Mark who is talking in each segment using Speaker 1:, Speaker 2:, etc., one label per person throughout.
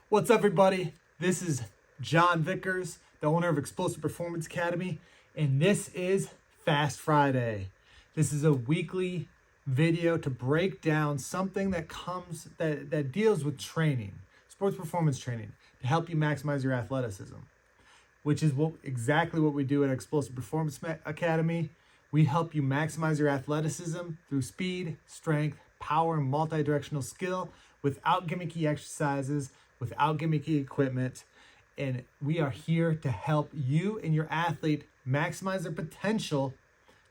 Speaker 1: What's up, everybody? This is John Vickers, the owner of Explosive Performance Academy, and this is Fast Friday. This is a weekly video to break down something that deals with training, sports performance training, to help you maximize your athleticism, which is exactly what we do at Explosive Performance Academy. We help you maximize your athleticism through speed, strength, power, and multi-directional skill without gimmicky exercises, without gimmicky equipment. And we are here to help you and your athlete maximize their potential,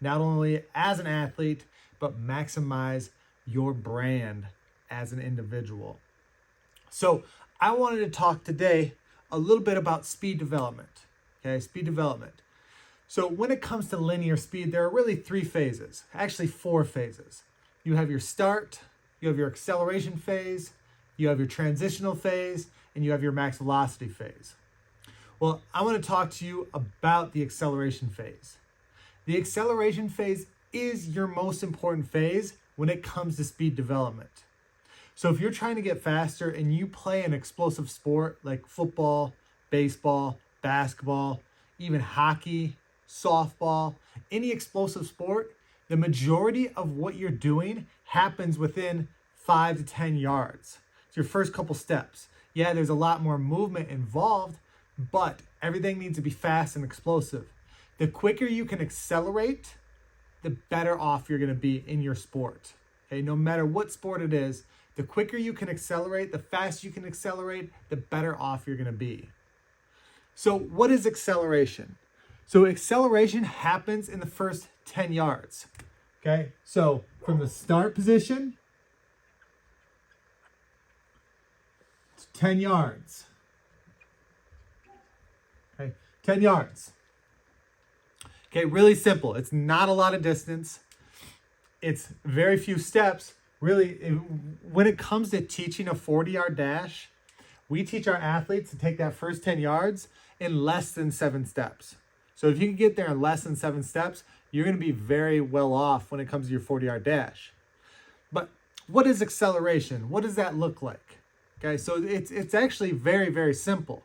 Speaker 1: not only as an athlete, but maximize your brand as an individual. So I wanted to talk today a little bit about speed development. Okay, speed development. So when it comes to linear speed, there are really three phases, actually four phases. You have your start, you have your acceleration phase, you have your transitional phase, and you have your max velocity phase. Well, I want to talk to you about the acceleration phase. The acceleration phase is your most important phase when it comes to speed development. So if you're trying to get faster and you play an explosive sport like football, baseball, basketball, even hockey, softball, any explosive sport, the majority of what you're doing happens within 5 to 10 yards. It's your first couple steps. Yeah, there's a lot more movement involved, but everything needs to be fast and explosive. The quicker you can accelerate, the better off you're going to be in your sport. Okay, no matter what sport it is, the quicker you can accelerate, the faster you can accelerate, the better off you're going to be. So what is acceleration? So acceleration happens in the first 10 yards. Okay, so from the start position to 10 yards. Okay, 10 yards. Okay, really simple. It's not a lot of distance. It's very few steps. Really, when it comes to teaching a 40-yard dash, we teach our athletes to take that first 10 yards in less than 7 steps. So if you can get there in less than 7 steps, you're going to be very well off when it comes to your 40-yard dash. But what is acceleration? What does that look like? Okay, so it's actually very, very simple.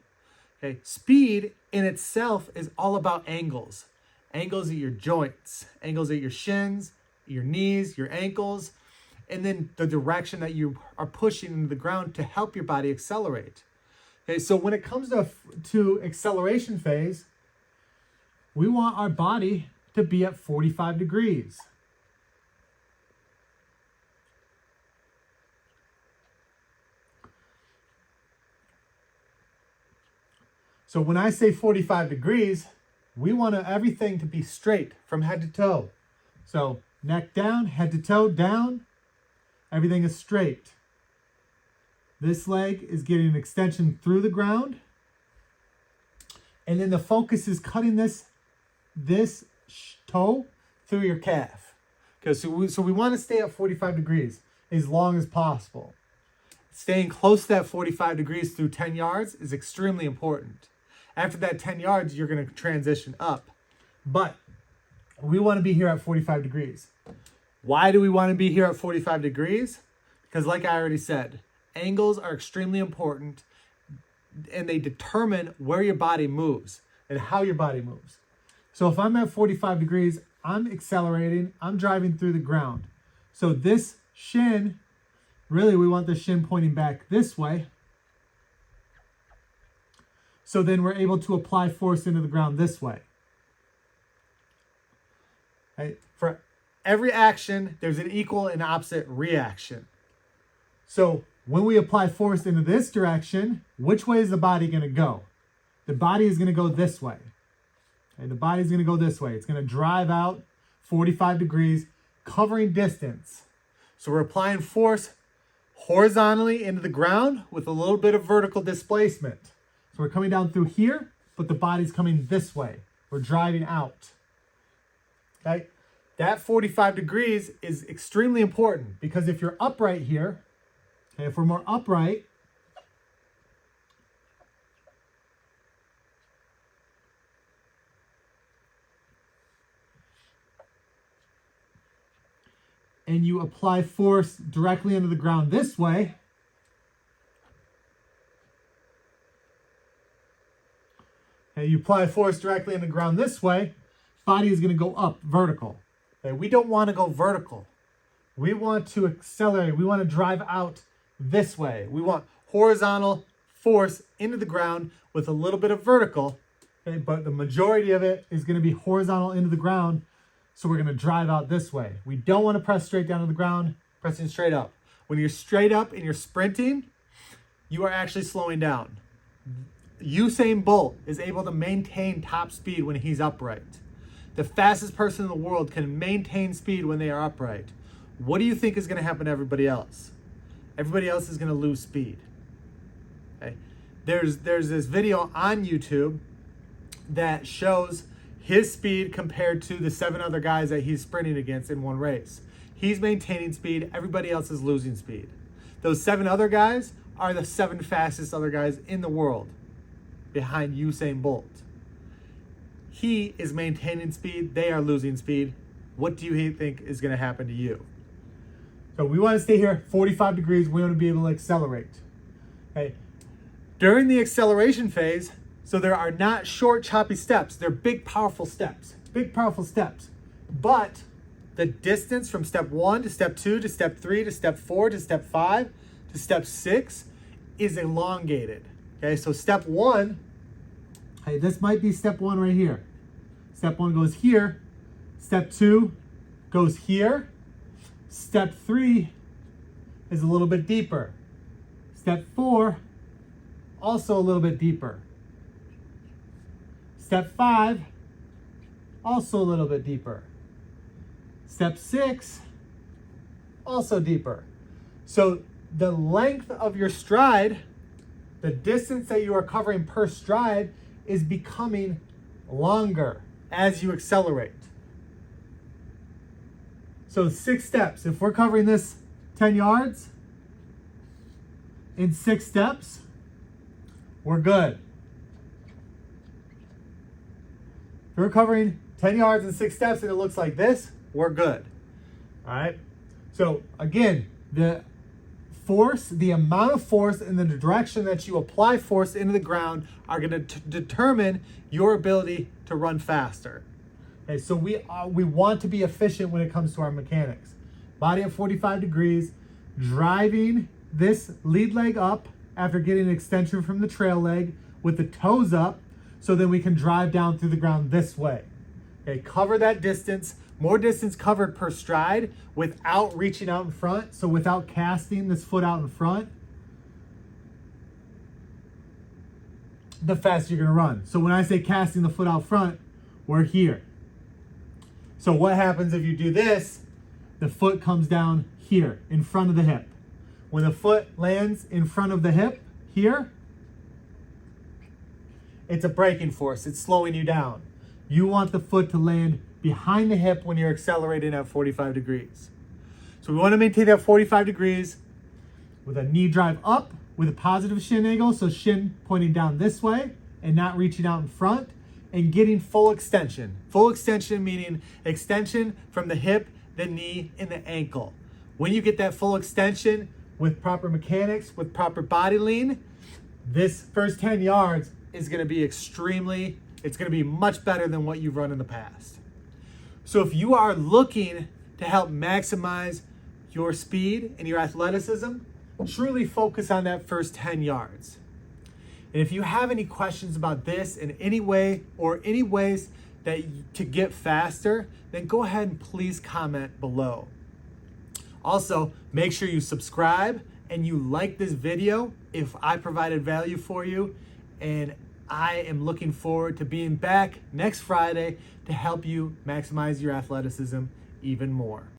Speaker 1: Okay, speed in itself is all about angles. Angles at your joints, angles at your shins, your knees, your ankles, and then the direction that you are pushing into the ground to help your body accelerate. Okay, so when it comes to acceleration phase, we want our body to be at 45 degrees. So when I say 45 degrees, we want everything to be straight from head to toe. So neck down, head to toe down, everything is straight. This leg is getting an extension through the ground. And then the focus is cutting this toe through your calf. Okay, so we want to stay at 45 degrees as long as possible. Staying close to that 45 degrees through 10 yards is extremely important. After that 10 yards, you're going to transition up. But we want to be here at 45 degrees. Why do we want to be here at 45 degrees? Because like I already said, angles are extremely important and they determine where your body moves and how your body moves. So if I'm at 45 degrees, I'm accelerating, I'm driving through the ground. So this shin, really we want the shin pointing back this way. So then we're able to apply force into the ground this way. Okay? For every action, there's an equal and opposite reaction. So when we apply force into this direction, which way is the body going to go? The body is going to go this way. Okay? The body is going to go this way. It's going to drive out 45 degrees, covering distance. So we're applying force horizontally into the ground with a little bit of vertical displacement. So we're coming down through here, but the body's coming this way. We're driving out. Okay? That 45 degrees is extremely important because if you're upright here, okay, if we're more upright, and you apply force directly into the ground this way, Okay, you apply force directly on the ground this way, body is going to go up vertical. Okay, we don't want to go vertical. We want to accelerate. We want to drive out this way. We want horizontal force into the ground with a little bit of vertical, okay, but the majority of it is going to be horizontal into the ground. So we're going to drive out this way. We don't want to press straight down to the ground, pressing straight up. When you're straight up and you're sprinting, you are actually slowing down. Usain Bolt is able to maintain top speed when he's upright. The fastest person in the world can maintain speed when they are upright. What do you think is going to happen to everybody else? Everybody else is going to lose speed. Okay? There's this video on YouTube that shows his speed compared to the 7 other guys that he's sprinting against in one race. He's maintaining speed. Everybody else is losing speed. Those 7 other guys are the 7 fastest other guys in the world behind Usain Bolt. He is maintaining speed. They are losing speed. What do you think is going to happen to you? So we want to stay here 45 degrees. We want to be able to accelerate. Okay. During the acceleration phase, so there are not short, choppy steps. They're big, powerful steps. Big, powerful steps. But the distance from step 1 to step 2 to step 3 to step 4 to step 5 to step 6 is elongated. Okay, so step 1, hey, this might be step 1 right here. Step 1 goes here. Step 2 goes here. Step 3 is a little bit deeper. Step 4, also a little bit deeper. Step 5, also a little bit deeper. Step 6, also deeper. So the length of your stride, the distance that you are covering per stride, is becoming longer as you accelerate. So 6 steps. If we're covering this 10 yards in 6 steps, we're good. If we're covering 10 yards in 6 steps and it looks like this, we're good. All right. So again, the force, the amount of force and the direction that you apply force into the ground are going to determine your ability to run faster. Okay, so we want to be efficient when it comes to our mechanics. Body at 45 degrees, driving this lead leg up after getting an extension from the trail leg with the toes up, so then we can drive down through the ground this way. Okay, cover that distance, more distance covered per stride without reaching out in front, so without casting this foot out in front, the faster you're gonna run. So when I say casting the foot out front, we're here. So what happens if you do this? The foot comes down here in front of the hip. When the foot lands in front of the hip here, it's a braking force. It's slowing you down. You want the foot to land behind the hip when you're accelerating at 45 degrees. So we want to maintain that 45 degrees with a knee drive up with a positive shin angle. So shin pointing down this way and not reaching out in front, and getting full extension. Full extension meaning extension from the hip, the knee, and the ankle. When you get that full extension with proper mechanics, with proper body lean, this first 10 yards is going to be it's going to be much better than what you've run in the past. So if you are looking to help maximize your speed and your athleticism, truly focus on that first 10 yards. And if you have any questions about this in any way or any ways to get faster, then go ahead and please comment below. Also, make sure you subscribe and you like this video if I provided value for you. And I am looking forward to being back next Friday to help you maximize your athleticism even more.